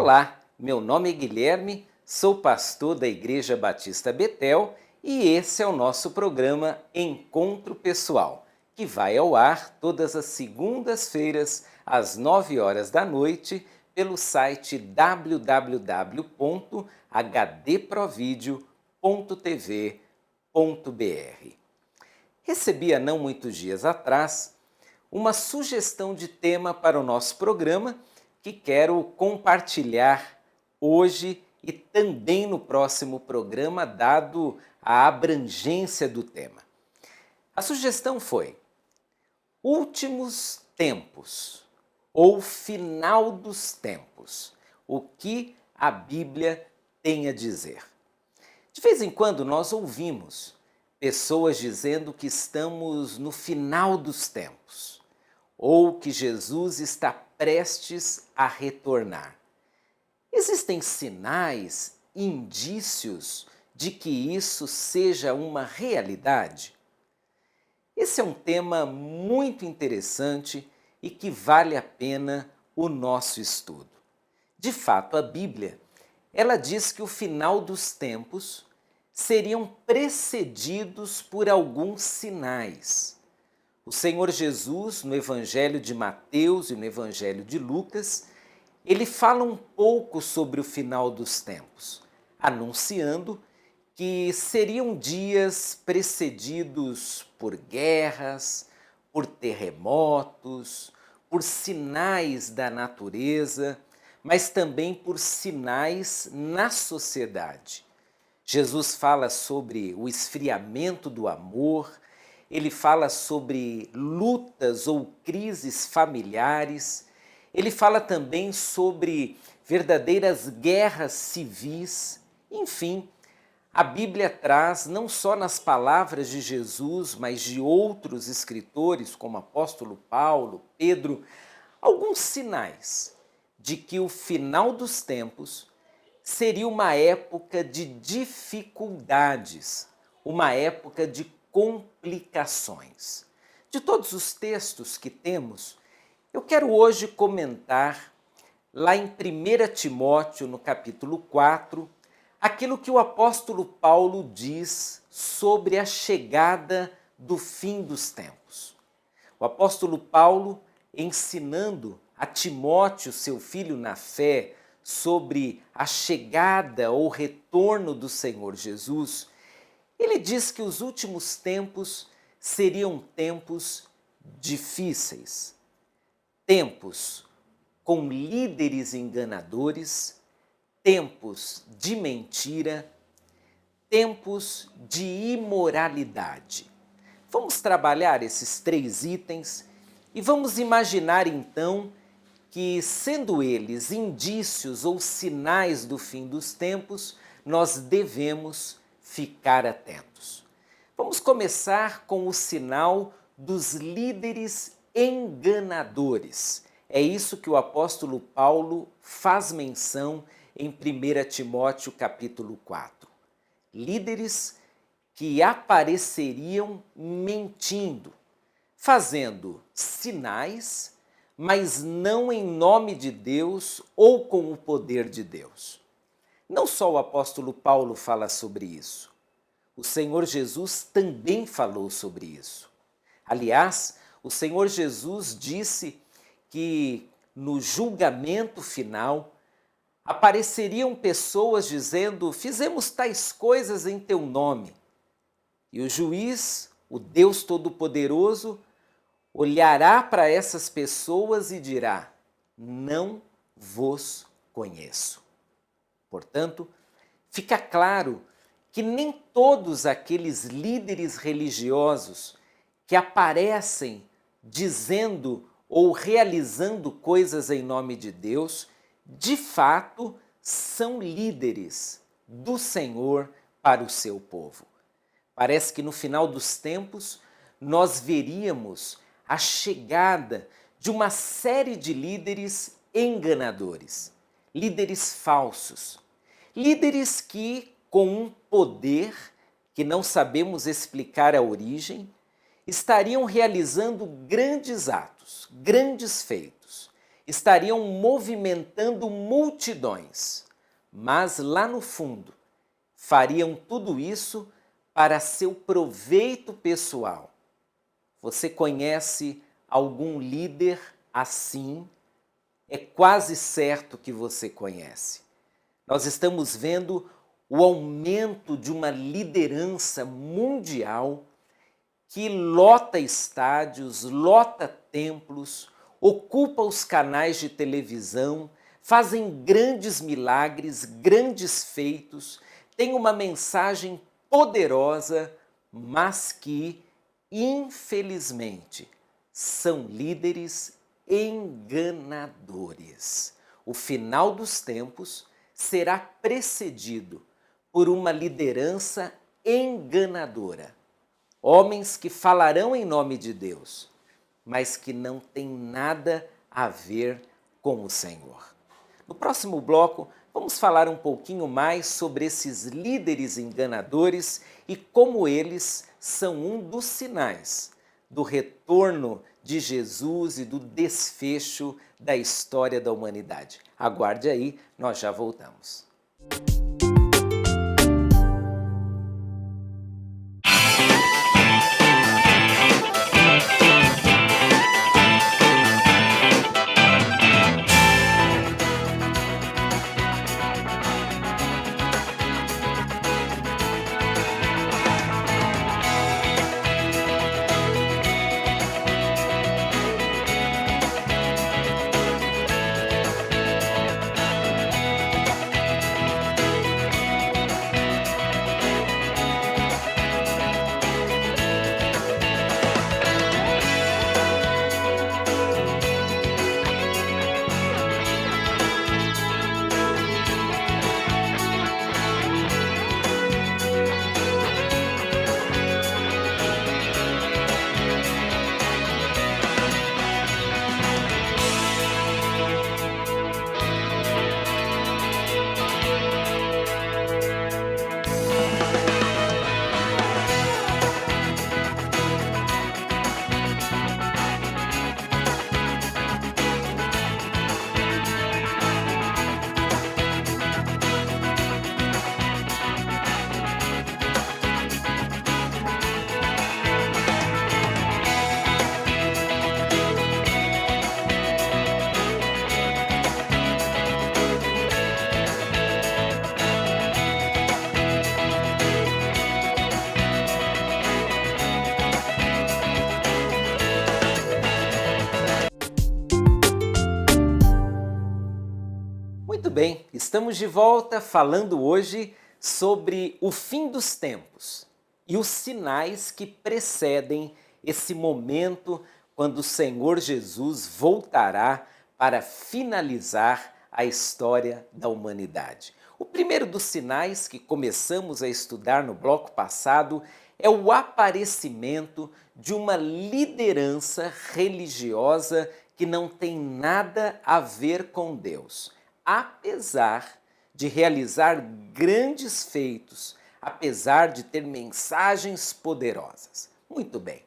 Olá, meu nome é Guilherme, sou pastor da Igreja Batista Betel e esse é o nosso programa Encontro Pessoal, que vai ao ar todas as segundas-feiras às 9 horas da noite pelo site www.hdprovideo.tv.br. Recebi há não muitos dias atrás uma sugestão de tema para o nosso programa que quero compartilhar hoje e também no próximo programa, dado a abrangência do tema. A sugestão foi Últimos Tempos ou Final dos Tempos. O que a Bíblia tem a dizer? De vez em quando nós ouvimos pessoas dizendo que estamos no final dos tempos ou que Jesus está prestes a retornar. Existem sinais, indícios de que isso seja uma realidade? Esse é um tema muito interessante e que vale a pena o nosso estudo. De fato, a Bíblia, ela diz que o final dos tempos seriam precedidos por alguns sinais. O Senhor Jesus, no Evangelho de Mateus e no Evangelho de Lucas, ele fala um pouco sobre o final dos tempos, anunciando que seriam dias precedidos por guerras, por terremotos, por sinais da natureza, mas também por sinais na sociedade. Jesus fala sobre o esfriamento do amor, ele fala sobre lutas ou crises familiares, ele fala também sobre verdadeiras guerras civis, enfim, a Bíblia traz, não só nas palavras de Jesus, mas de outros escritores, como o apóstolo Paulo, Pedro, alguns sinais de que o final dos tempos seria uma época de dificuldades, uma época de complicações. De todos os textos que temos, eu quero hoje comentar, lá em 1 Timóteo, no capítulo 4, aquilo que o apóstolo Paulo diz sobre a chegada do fim dos tempos. O apóstolo Paulo, ensinando a Timóteo, seu filho na fé, sobre a chegada ou retorno do Senhor Jesus, ele diz que os últimos tempos seriam tempos difíceis, tempos com líderes enganadores, tempos de mentira, tempos de imoralidade. Vamos trabalhar esses 3 itens e vamos imaginar então que, sendo eles indícios ou sinais do fim dos tempos, nós devemos ficar atentos. Vamos começar com o sinal dos líderes enganadores. É isso que o apóstolo Paulo faz menção em 1 Timóteo capítulo 4. Líderes que apareceriam mentindo, fazendo sinais, mas não em nome de Deus ou com o poder de Deus. Não só o apóstolo Paulo fala sobre isso, o Senhor Jesus também falou sobre isso. Aliás, o Senhor Jesus disse que no julgamento final apareceriam pessoas dizendo: fizemos tais coisas em teu nome. E o juiz, o Deus Todo-Poderoso, olhará para essas pessoas e dirá: não vos conheço. Portanto, fica claro que nem todos aqueles líderes religiosos que aparecem dizendo ou realizando coisas em nome de Deus, de fato são líderes do Senhor para o seu povo. Parece que no final dos tempos nós veríamos a chegada de uma série de líderes enganadores, líderes falsos, líderes que, com um poder que não sabemos explicar a origem, estariam realizando grandes atos, grandes feitos, estariam movimentando multidões, mas lá no fundo fariam tudo isso para seu proveito pessoal. Você conhece algum líder assim? É quase certo que você conhece. Nós estamos vendo o aumento de uma liderança mundial que lota estádios, lota templos, ocupa os canais de televisão, fazem grandes milagres, grandes feitos, tem uma mensagem poderosa, mas que, infelizmente, são líderes enganadores. O final dos tempos será precedido por uma liderança enganadora. Homens que falarão em nome de Deus, mas que não têm nada a ver com o Senhor. No próximo bloco, vamos falar um pouquinho mais sobre esses líderes enganadores e como eles são um dos sinais do retorno de Jesus e do desfecho da história da humanidade. Aguarde aí, nós já voltamos. Muito bem, estamos de volta falando hoje sobre o fim dos tempos e os sinais que precedem esse momento quando o Senhor Jesus voltará para finalizar a história da humanidade. O primeiro dos sinais que começamos a estudar no bloco passado é o aparecimento de uma liderança religiosa que não tem nada a ver com Deus. Apesar de realizar grandes feitos, apesar de ter mensagens poderosas. Muito bem.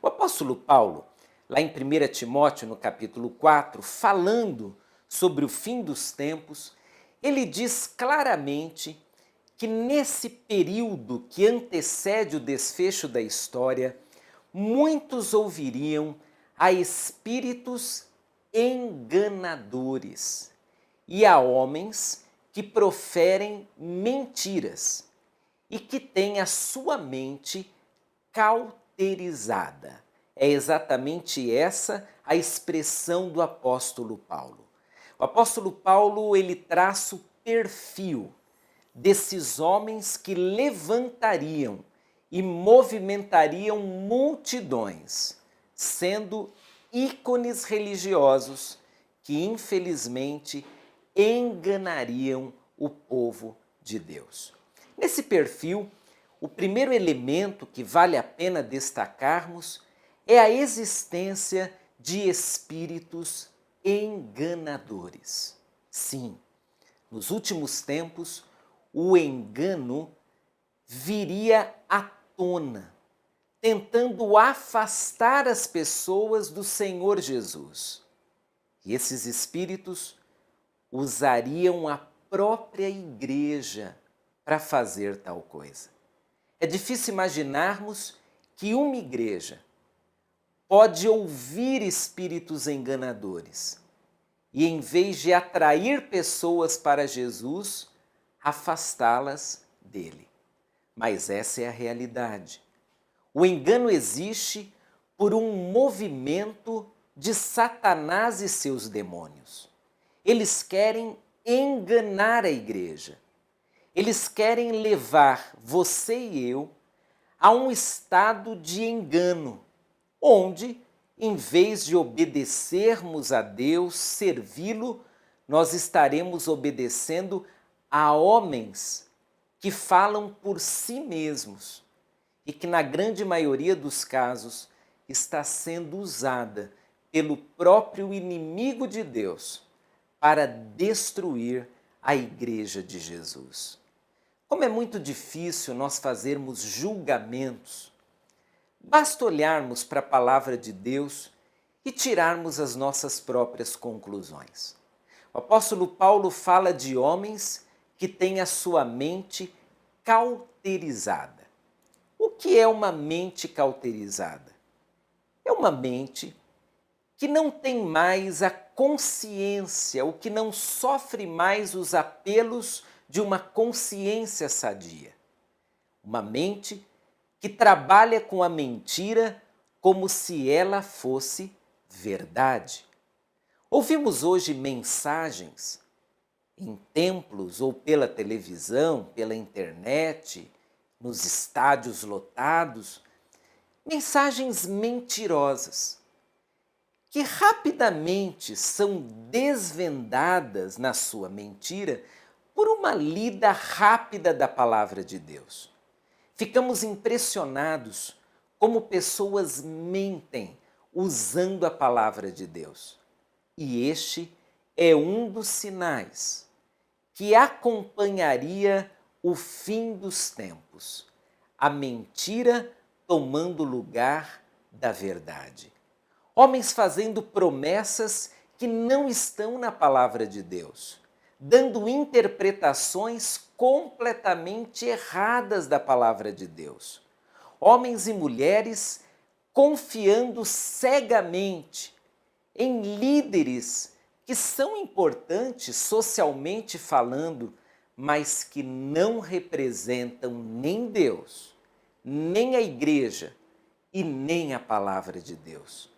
O apóstolo Paulo, lá em 1 Timóteo, no capítulo 4, falando sobre o fim dos tempos, ele diz claramente que nesse período que antecede o desfecho da história, muitos ouviriam a espíritos enganadores e a homens que proferem mentiras e que têm a sua mente cauterizada. É exatamente essa a expressão do apóstolo Paulo. O apóstolo Paulo, ele traça o perfil desses homens que levantariam e movimentariam multidões, sendo ícones religiosos que, infelizmente, enganariam o povo de Deus. Nesse perfil, o primeiro elemento que vale a pena destacarmos é a existência de espíritos enganadores. Sim, nos últimos tempos, o engano viria à tona, tentando afastar as pessoas do Senhor Jesus. E esses espíritos usariam a própria igreja para fazer tal coisa. É difícil imaginarmos que uma igreja pode ouvir espíritos enganadores e, em vez de atrair pessoas para Jesus, afastá-las dele. Mas essa é a realidade. O engano existe por um movimento de Satanás e seus demônios. Eles querem enganar a igreja. Eles querem levar você e eu a um estado de engano, onde, em vez de obedecermos a Deus, servi-lo, nós estaremos obedecendo a homens que falam por si mesmos e que, na grande maioria dos casos, está sendo usada pelo próprio inimigo de Deus para destruir a igreja de Jesus. Como é muito difícil nós fazermos julgamentos, basta olharmos para a palavra de Deus e tirarmos as nossas próprias conclusões. O apóstolo Paulo fala de homens que têm a sua mente cauterizada. O que é uma mente cauterizada? É uma mente que não tem mais a consciência, ou que não sofre mais os apelos de uma consciência sadia. Uma mente que trabalha com a mentira como se ela fosse verdade. Ouvimos hoje mensagens em templos ou pela televisão, pela internet, nos estádios lotados, mensagens mentirosas, que rapidamente são desvendadas na sua mentira por uma lida rápida da palavra de Deus. Ficamos impressionados como pessoas mentem usando a palavra de Deus. E este é um dos sinais que acompanharia o fim dos tempos, a mentira tomando lugar da verdade. Homens fazendo promessas que não estão na palavra de Deus, dando interpretações completamente erradas da palavra de Deus. Homens e mulheres confiando cegamente em líderes que são importantes socialmente falando, mas que não representam nem Deus, nem a igreja e nem a palavra de Deus.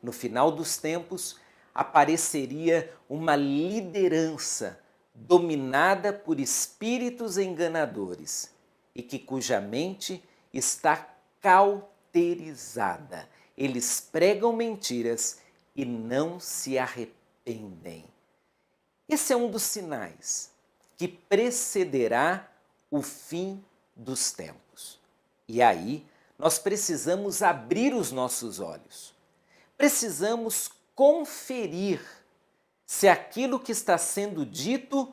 No final dos tempos, apareceria uma liderança dominada por espíritos enganadores e cuja mente está cauterizada. Eles pregam mentiras e não se arrependem. Esse é um dos sinais que precederá o fim dos tempos. E aí, nós precisamos abrir os nossos olhos. Precisamos conferir se aquilo que está sendo dito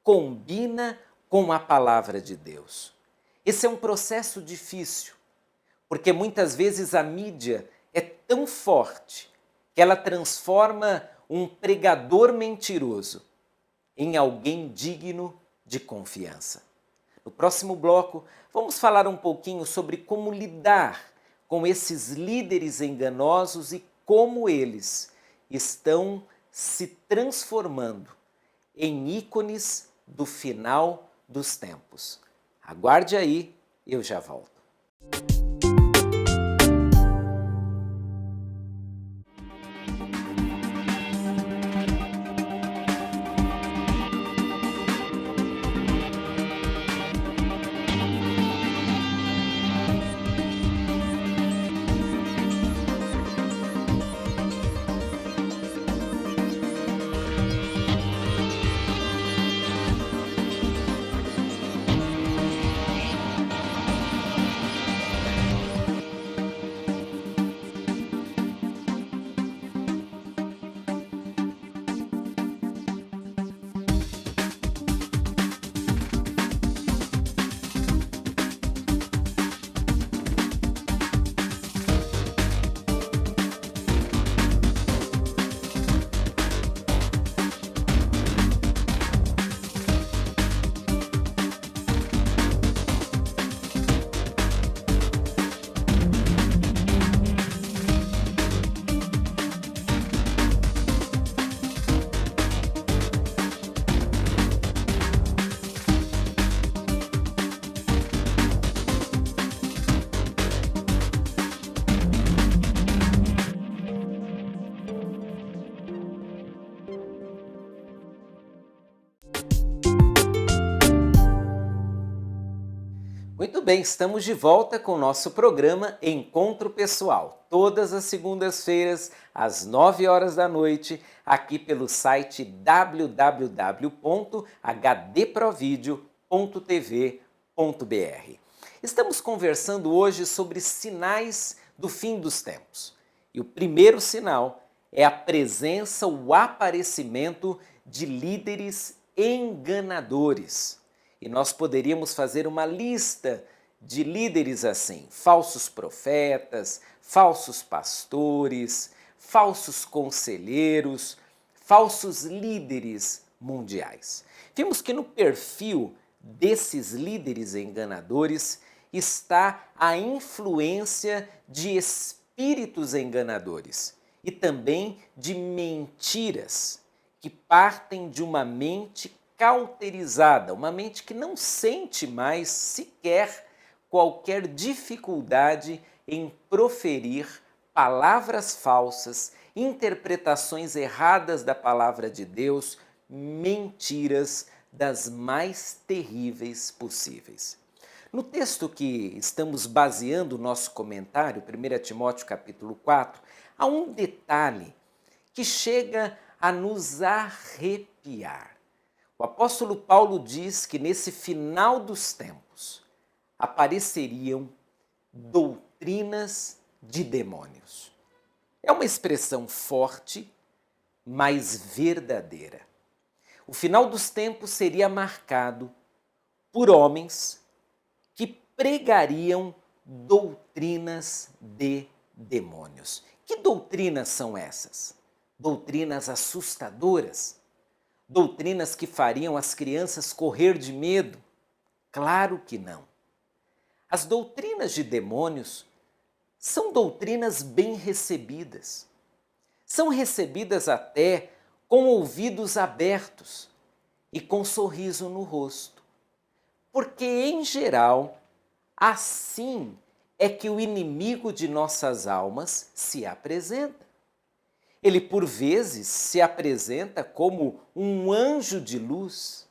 combina com a palavra de Deus. Esse é um processo difícil, porque muitas vezes a mídia é tão forte que ela transforma um pregador mentiroso em alguém digno de confiança. No próximo bloco, vamos falar um pouquinho sobre como lidar com esses líderes enganosos e como eles estão se transformando em ícones do final dos tempos. Aguarde aí, eu já volto. Muito bem, estamos de volta com o nosso programa Encontro Pessoal, todas as segundas-feiras, às 9 horas da noite, aqui pelo site www.hdprovideo.tv.br. Estamos conversando hoje sobre sinais do fim dos tempos. E o primeiro sinal é a presença, o aparecimento de líderes enganadores. E nós poderíamos fazer uma lista de líderes assim: falsos profetas, falsos pastores, falsos conselheiros, falsos líderes mundiais. Vimos que no perfil desses líderes enganadores está a influência de espíritos enganadores e também de mentiras que partem de uma mente cauterizada, uma mente que não sente mais sequer qualquer dificuldade em proferir palavras falsas, interpretações erradas da palavra de Deus, mentiras das mais terríveis possíveis. No texto que estamos baseando o nosso comentário, 1 Timóteo capítulo 4, há um detalhe que chega a nos arrepiar. O apóstolo Paulo diz que nesse final dos tempos apareceriam doutrinas de demônios. É uma expressão forte, mas verdadeira. O final dos tempos seria marcado por homens que pregariam doutrinas de demônios. Que doutrinas são essas? Doutrinas assustadoras? Doutrinas que fariam as crianças correr de medo? Claro que não. As doutrinas de demônios são doutrinas bem recebidas. São recebidas até com ouvidos abertos e com sorriso no rosto. Porque, em geral, assim é que o inimigo de nossas almas se apresenta. Ele, por vezes, se apresenta como um anjo de luz.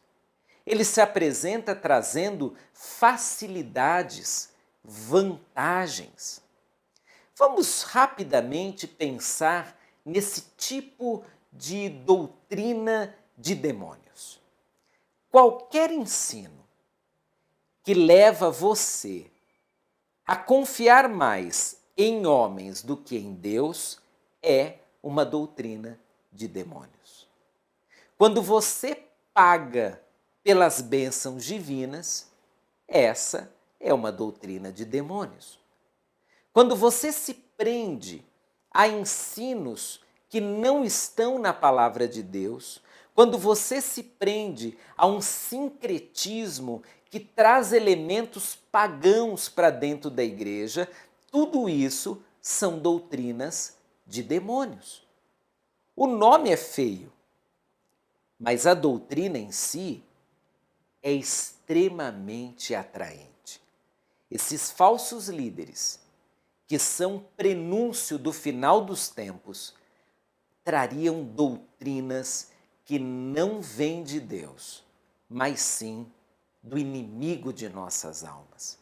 Ele se apresenta trazendo facilidades, vantagens. Vamos rapidamente pensar nesse tipo de doutrina de demônios. Qualquer ensino que leva você a confiar mais em homens do que em Deus é uma doutrina de demônios. Quando você paga pelas bênçãos divinas, essa é uma doutrina de demônios. Quando você se prende a ensinos que não estão na palavra de Deus, quando você se prende a um sincretismo que traz elementos pagãos para dentro da igreja, tudo isso são doutrinas de demônios. O nome é feio, mas a doutrina em si é extremamente atraente. Esses falsos líderes, que são prenúncio do final dos tempos, trariam doutrinas que não vêm de Deus, mas sim do inimigo de nossas almas.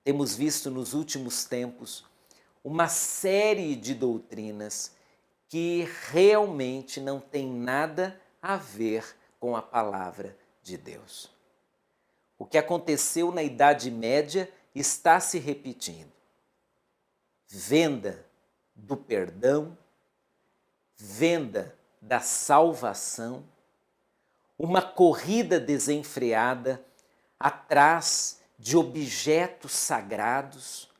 Temos visto nos últimos tempos uma série de doutrinas que realmente não tem nada a ver com a palavra de Deus. O que aconteceu na Idade Média está se repetindo. Venda do perdão, venda da salvação, uma corrida desenfreada atrás de objetos sagrados.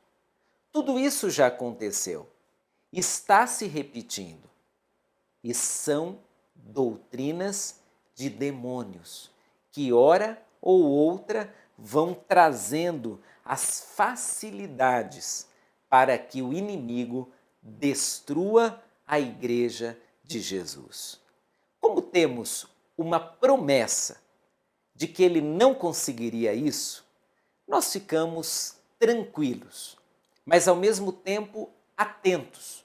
Tudo isso já aconteceu, está se repetindo e são doutrinas de demônios que, hora ou outra, vão trazendo as facilidades para que o inimigo destrua a igreja de Jesus. Como temos uma promessa de que ele não conseguiria isso, nós ficamos tranquilos, mas ao mesmo tempo atentos,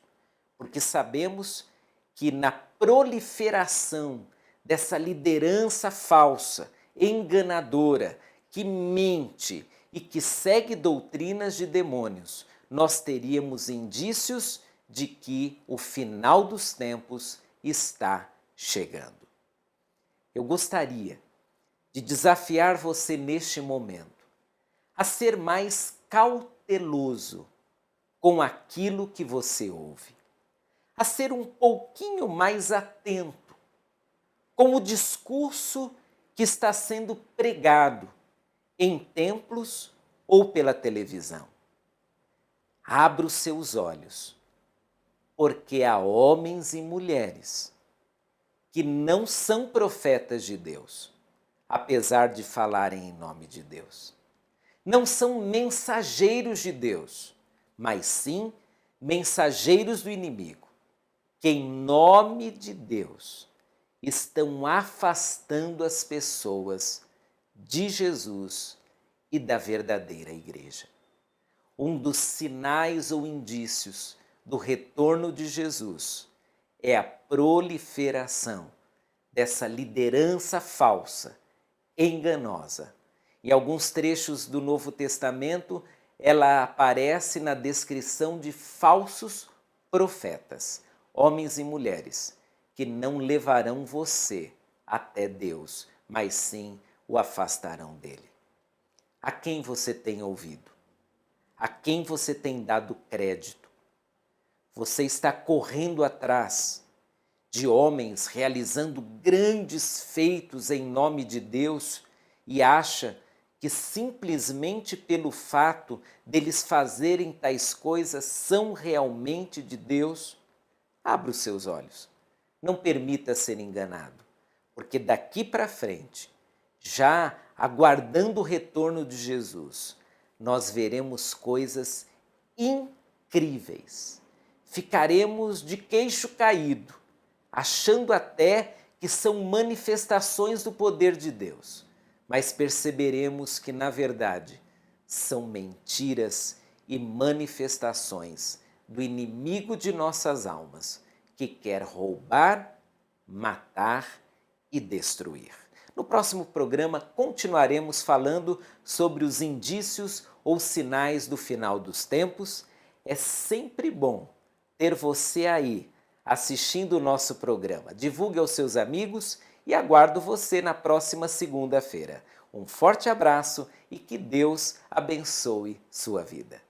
porque sabemos que na proliferação dessa liderança falsa, enganadora, que mente, e que segue doutrinas de demônios, nós teríamos indícios de que o final dos tempos está chegando. Eu gostaria de desafiar você neste momento a ser mais cauteloso com aquilo que você ouve, a ser um pouquinho mais atento com o discurso que está sendo pregado em templos ou pela televisão. Abra os seus olhos, porque há homens e mulheres que não são profetas de Deus, apesar de falarem em nome de Deus. Não são mensageiros de Deus, mas sim mensageiros do inimigo, que em nome de Deus estão afastando as pessoas de Jesus e da verdadeira igreja. Um dos sinais ou indícios do retorno de Jesus é a proliferação dessa liderança falsa, enganosa. Em alguns trechos do Novo Testamento, ela aparece na descrição de falsos profetas, homens e mulheres, que não levarão você até Deus, mas sim o afastarão dele. A quem você tem ouvido? A quem você tem dado crédito? Você está correndo atrás de homens realizando grandes feitos em nome de Deus e acha que simplesmente pelo fato deles fazerem tais coisas são realmente de Deus? Abra os seus olhos. Não permita ser enganado, porque daqui para frente, já aguardando o retorno de Jesus, nós veremos coisas incríveis. Ficaremos de queixo caído, achando até que são manifestações do poder de Deus, mas perceberemos que, na verdade, são mentiras e manifestações do inimigo de nossas almas, que quer roubar, matar e destruir. No próximo programa continuaremos falando sobre os indícios ou sinais do final dos tempos. É sempre bom ter você aí assistindo o nosso programa. Divulgue aos seus amigos e aguardo você na próxima segunda-feira. Um forte abraço e que Deus abençoe sua vida.